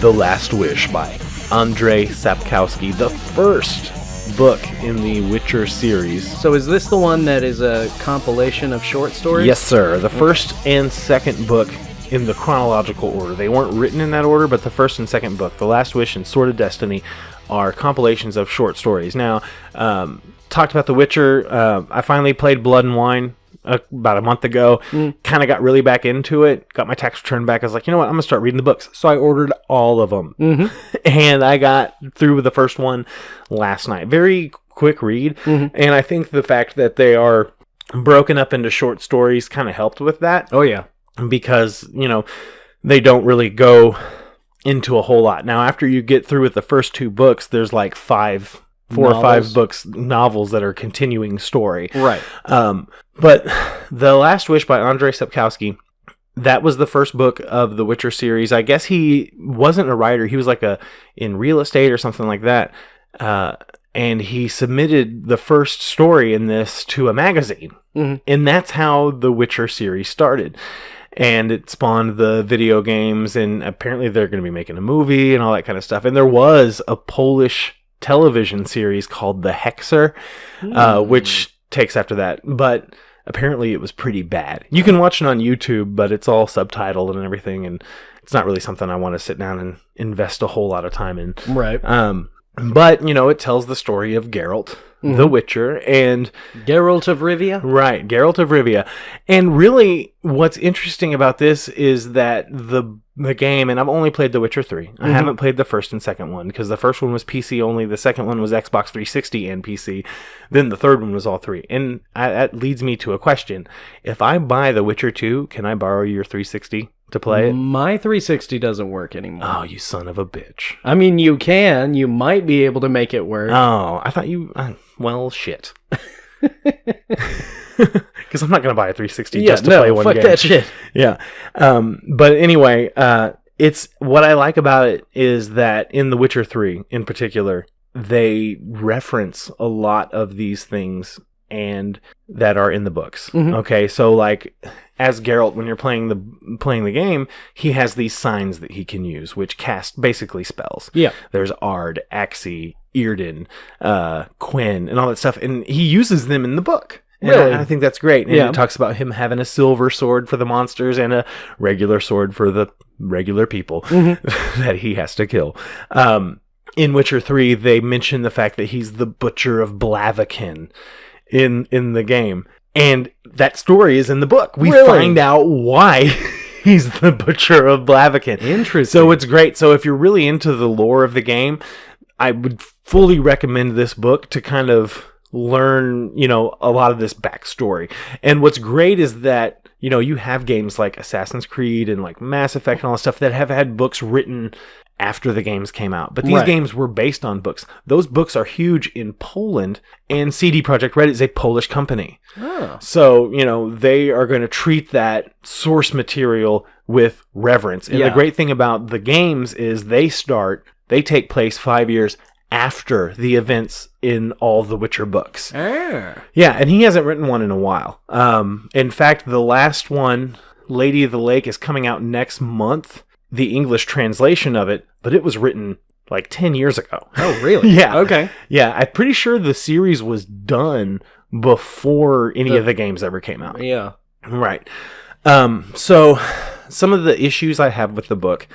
The Last Wish by Andrzej Sapkowski, the first book in the Witcher series. So is this the one that is a compilation of short stories? Yes, sir. The first and second book in the chronological order. They weren't written in that order, but the first and second book, The Last Wish and Sword of Destiny, are compilations of short stories. Now, talked about The Witcher. I finally played Blood and Wine about a month ago. Kind of got really back into it. Got my tax return back. I was like, you know what? I'm going to start reading the books. So I ordered all of them. And I got through the first one last night. Very quick read. And I think the fact that they are broken up into short stories kind of helped with that. Oh, yeah. Because, you know, they don't really go into a whole lot. Now, after you get through with the first two books, there's like four or five novels that are continuing story. Right. But The Last Wish by Andrzej Sapkowski, that was the first book of the Witcher series. I guess he wasn't a writer. He was like in real estate or something like that. And he submitted the first story in this to a magazine. And that's how the Witcher series started. And it spawned the video games, and apparently they're going to be making a movie and all that kind of stuff. And there was a Polish television series called The Hexer, which takes after that. But apparently it was pretty bad. You can watch it on YouTube, but it's all subtitled and everything, and it's not really something I want to sit down and invest a whole lot of time in. Right. But, you know, it tells the story of Geralt, the Witcher, and... Geralt of Rivia? Right, Geralt of Rivia. And really, what's interesting about this is that the game, and I've only played The Witcher 3. I haven't played the first and second one, because the first one was PC only, the second one was Xbox 360 and PC, then the third one was all three. And that leads me to a question. If I buy The Witcher 2, can I borrow your 360 to play it? My 360 doesn't work ananymore. Oh, you son of a bitch. I mean, you can. You might be able to make it work. Oh, I thought you... well, shit. Because I'm not going to buy a 360 just to play one game. Fuck that shit. Yeah. But anyway, it's what I like about it is that in The Witcher 3 in particular, they reference a lot of these things and that are in the books. Okay, so like as Geralt, when you're playing the game, he has these signs that he can use, which cast basically spells. Yeah. There's Ard, Axii, Earden, Quinn, and all that stuff, and he uses them in the book. And really? I think that's great. And it talks about him having a silver sword for the monsters and a regular sword for the regular people that he has to kill. In Witcher 3, they mention the fact that he's the Butcher of Blaviken in the game. And that story is in the book. We find out why he's the Butcher of Blaviken. Interesting. So it's great. So if you're really into the lore of the game, I would fully recommend this book to kind of learn, you know, a lot of this backstory. And what's great is that, you know, you have games like Assassin's Creed and like Mass Effect and all that stuff that have had books written after the games came out. But these games were based on books. Those books are huge in Poland, and CD Projekt Red is a Polish company. Oh. So, you know, they are going to treat that source material with reverence. And the great thing about the games is they take place 5 years after the events in all the Witcher books. Yeah, and he hasn't written one in a while. In fact, the last one, Lady of the Lake, is coming out next month. The English translation of it, but it was written like 10 years ago. Oh, really? Yeah. Okay. Yeah, I'm pretty sure the series was done before any of the games ever came out. Yeah. Right. So some of the issues I have with the book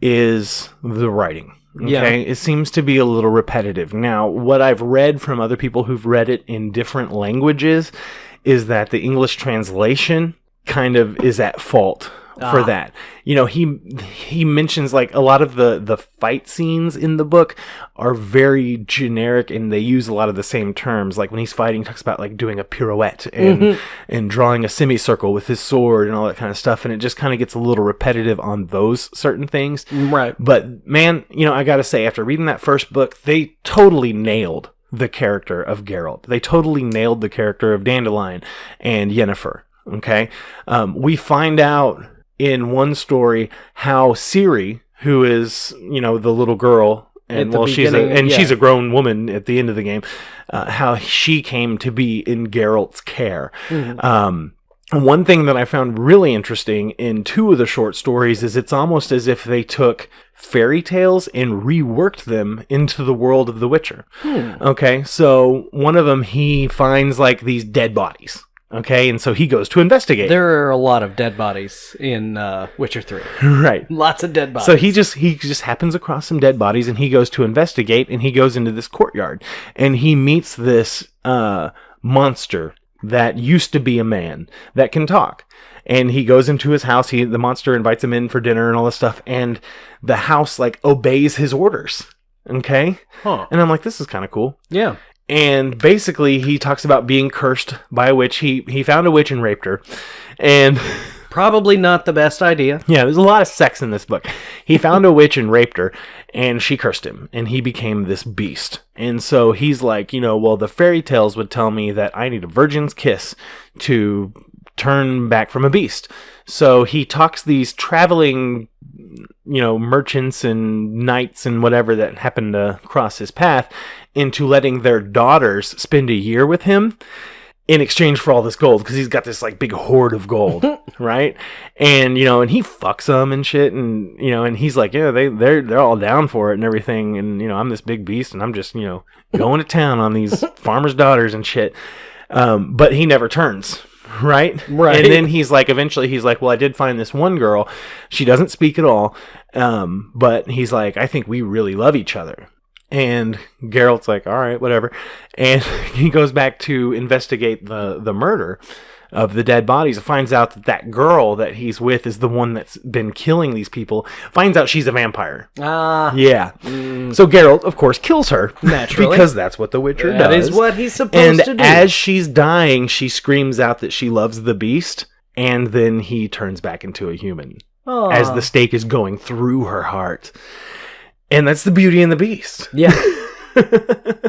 is the writing. Okay. It seems to be a little repetitive. Now, what I've read from other people who've read it in different languages is that the English translation kind of is at fault for that. You know, he mentions like a lot of the fight scenes in the book are very generic, and they use a lot of the same terms. Like when he's fighting, he talks about like doing a pirouette and drawing a semicircle with his sword and all that kind of stuff, and it just kind of gets a little repetitive on those certain things. Right. But man, you know, I gotta say, after reading that first book, they totally nailed the character of Geralt. They totally nailed the character of Dandelion and Yennefer. Okay. We find out in one story how Ciri, who is, you know, the little girl, and she's a grown woman at the end of the game, how she came to be in Geralt's care. one thing that I found really interesting in 2 of the short stories is it's almost as if they took fairy tales and reworked them into the world of The Witcher. Okay, so one of them, he finds like these dead bodies. Okay, and so he goes to investigate. There are a lot of dead bodies in Witcher 3. Right. Lots of dead bodies. So he just happens across some dead bodies, and he goes to investigate, and he goes into this courtyard, and he meets this monster that used to be a man that can talk. And he goes into his house. The monster invites him in for dinner and all this stuff, and the house like obeys his orders. Okay? Huh. And I'm like, this is kind of cool. Yeah. And basically, he talks about being cursed by a witch. He found a witch and raped her. And probably not the best idea. yeah, there's a lot of sex in this book. He found a witch and raped her, and she cursed him, and he became this beast. And so he's like, well, the fairy tales would tell me that I need a virgin's kiss to turn back from a beast. So he talks these traveling, merchants and knights and whatever that happen to cross his path into letting their daughters spend a year with him in exchange for all this gold, because he's got this like big hoard of gold, right? And and he fucks them and shit, and and he's like, yeah, they're all down for it and everything, and I'm this big beast, and I'm just going to town on these farmers' daughters and shit, but he never turns. Right. And then eventually he's like, well, I did find this one girl. She doesn't speak at all. But he's like, I think we really love each other. And Geralt's like, all right, whatever. And he goes back to investigate the murder of the dead bodies. Finds out that girl that he's with is the one that's been killing these people. Finds out she's a vampire. Yeah. So Geralt, of course, kills her. Naturally. Because that's what the Witcher does. That is what he's supposed to do. And as she's dying, she screams out that she loves the beast. And then he turns back into a human. As the stake is going through her heart. And that's the Beauty and the Beast. Yeah.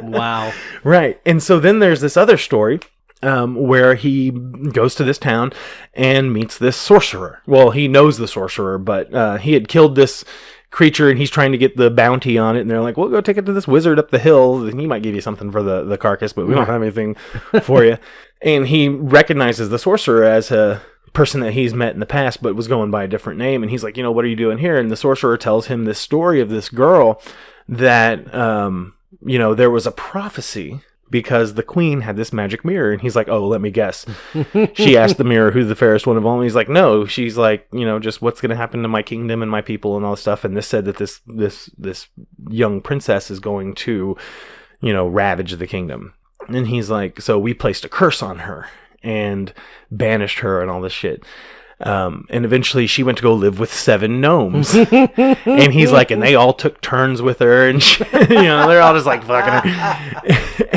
Wow. Right. And so then there's this other story where he goes to this town and meets this sorcerer. Well, he knows the sorcerer, but he had killed this creature and he's trying to get the bounty on it. And they're like, well, go take it to this wizard up the hill. And he might give you something for the carcass, but we don't have anything for you. And he recognizes the sorcerer as a person that he's met in the past, but was going by a different name. And he's like, what are you doing here? And the sorcerer tells him this story of this girl that, there was a prophecy because the queen had this magic mirror. And he's like, oh, let me guess. She asked the mirror who's the fairest one of all. And he's like, no. She's like, just what's going to happen to my kingdom and my people and all this stuff. And this said that this young princess is going to, ravage the kingdom. And he's like, so we placed a curse on her and banished her and all this shit. And eventually she went to go live with 7 gnomes. And he's like, and they all took turns with her and shit. They're all just like fucking her.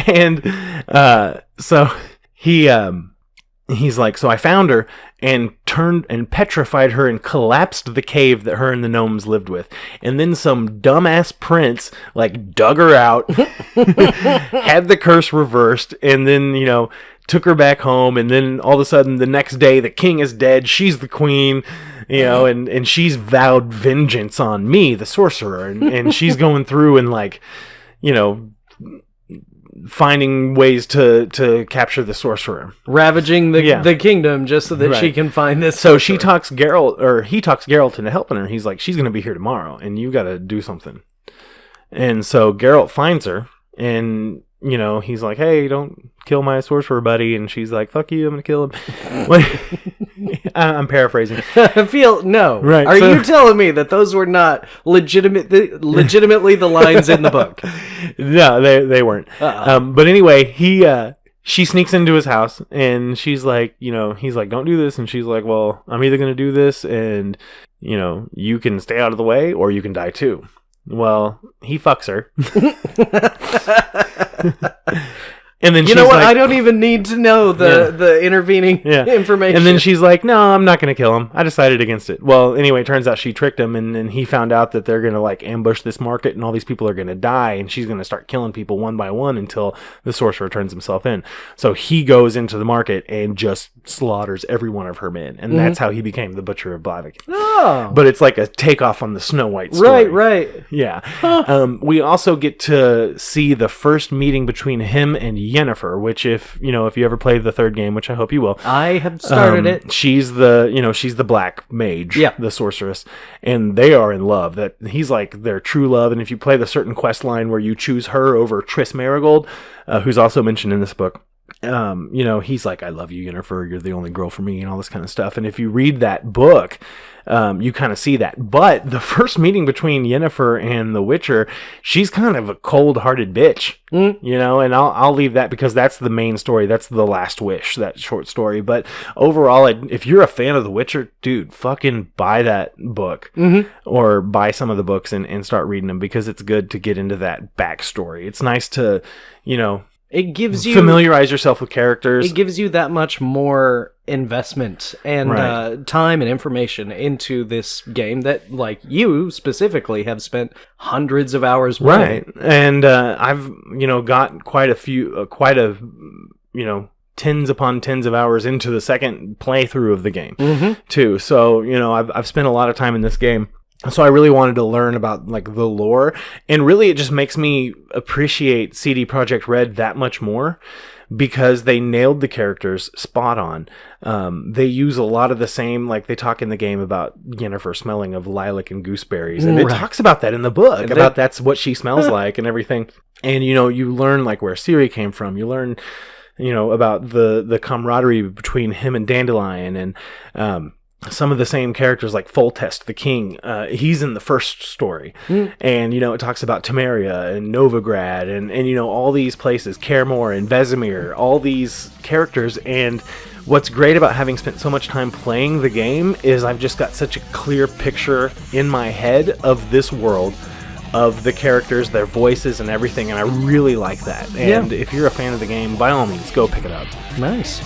And so he's like, so I found her and turned and petrified her and collapsed the cave that her and the gnomes lived with. And then some dumbass prince like dug her out, had the curse reversed, and then, took her back home. And then all of a sudden the next day the king is dead. She's the queen, and she's vowed vengeance on me, the sorcerer. And she's going through and like, finding ways to capture the sorcerer, ravaging the kingdom just so that she can find this so sorcerer. he talks Geralt into helping her. He's like, she's gonna be here tomorrow and you gotta do something. And so Geralt finds her and he's like, hey, don't kill my sorcerer buddy. And she's like, fuck you, I'm gonna kill him. I'm paraphrasing. No. Right. Are you telling me that those were not legitimately the lines in the book? No, they weren't. But anyway, she sneaks into his house and she's like, he's like, don't do this. And she's like, well, I'm either going to do this and, you can stay out of the way or you can die too. Well, he fucks her. And then you know what? Like, I don't even need to know the intervening information. And then she's like, no, I'm not going to kill him. I decided against it. Well, anyway, it turns out she tricked him, and then he found out that they're going to like ambush this market, and all these people are going to die, and she's going to start killing people one by one until the sorcerer turns himself in. So he goes into the market and just slaughters every one of her men, and that's how he became the Butcher of Blaviken. Oh. But it's like a takeoff on the Snow White story. Right. Yeah. Huh. We also get to see the first meeting between him and Yennefer, which if you ever played the third game, which I hope you will. I have started it. She's the black mage, the sorceress, and they are in love. That he's like their true love. And if you play the certain quest line where you choose her over Triss Marigold, who's also mentioned in this book, he's like, I love you, Yennefer, you're the only girl for me, and all this kind of stuff. And if you read that book, you kind of see that. But the first meeting between Yennefer and the Witcher, she's kind of a cold-hearted bitch, and I'll leave that because that's the main story. That's The Last Wish, that short story. But overall, if you're a fan of The Witcher, dude, fucking buy that book or buy some of the books and start reading them, because it's good to get into that backstory. It's nice to, it gives you familiarize yourself with characters. It gives you that much more investment and time and information into this game that, like, you specifically have spent hundreds of hours playing. Right. And I've got quite a tens upon tens of hours into the second playthrough of the game too. So I've spent a lot of time in this game. So I really wanted to learn about like the lore, and really it just makes me appreciate CD Projekt Red that much more, because they nailed the characters spot on. They use a lot of the same, like they talk in the game about Yennefer smelling of lilac and gooseberries, and it talks about that in the book, about that's what she smells like and everything. And you learn like where Ciri came from. You learn about the camaraderie between him and Dandelion, and some of the same characters like Foltest, the king, he's in the first story. And, it talks about Temeria and Novigrad and all these places, Kaer and Vesemir, all these characters. And what's great about having spent so much time playing the game is I've just got such a clear picture in my head of this world, of the characters, their voices and everything. And I really like that. And if you're a fan of the game, by all means, go pick it up. Nice.